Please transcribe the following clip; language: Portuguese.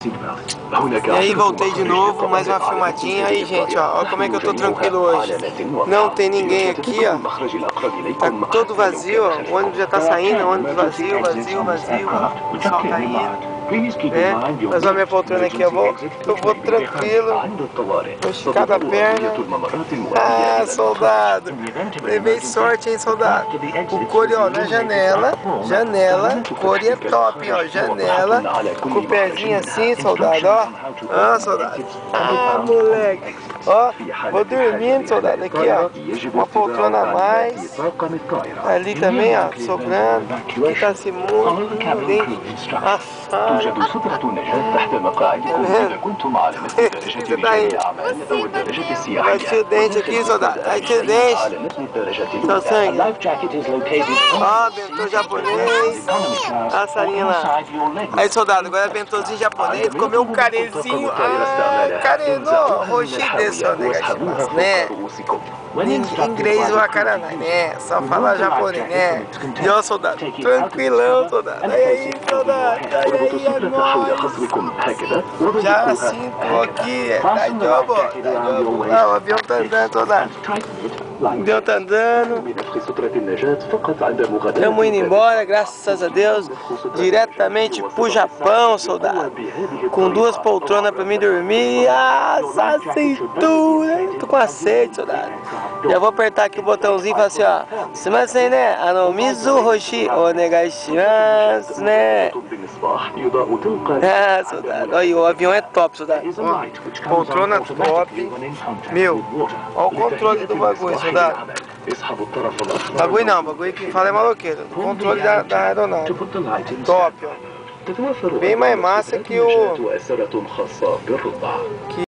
E aí voltei de novo, mais uma filmadinha. Aí gente, ó, ó como é que eu tô tranquilo hoje. Não tem ninguém aqui, ó. Tá todo vazio, ó. O ônibus já tá saindo, o ônibus vazio, ó. O sol tá indo. Mas a minha poltrona aqui, eu vou tranquilo. Vou esticar da perna. Ah, soldado. Levei sorte, hein, soldado. O core, ó, na janela. O core é top, ó. Janela. Com o pezinho assim, soldado, ó. Ah, soldado. Ah, moleque. Ó, vou dormindo, soldado. Aqui, ó. Uma poltrona a mais. Ali também, ó, sobrando. Aqui tá esse mundo. Assado. Você tá aí? Vai tirar o dente aqui, soldado. Vai tirar o dente. Seu sangue. Ó, bentô japonês. A salinha lá. Aí, soldado, agora é bentozinho japonês. Comeu um carezinho. Ah, careno. Roxi desse, ó, negativo, né? Inglês ou acaranai, né? Só falar japonês, né? E ó, soldado, tranquilão, soldado. Aí, soldado. Aí, é nóis. Já sinto aqui. Tá jobo. Ah, o avião tá andando, soldado. O avião tá andando. Estamos indo embora, graças a Deus. Diretamente pro Japão, soldado. Com 2 poltronas pra mim dormir. Ah, essa cintura. Tô com a sede, soldado. Já vou apertar aqui o botãozinho e falar assim, ó. Sumasen, né? Mizu Hoshi onegaishimasu, né? Ah, soldado. Olha, o avião é top, soldado. Ó, poltrona top. Meu, olha o controle do bagulho, soldado. Bagulho não, bagulho que fala é maloqueiro. O controle da aeronave. Top, ó. Bem mais massa que o...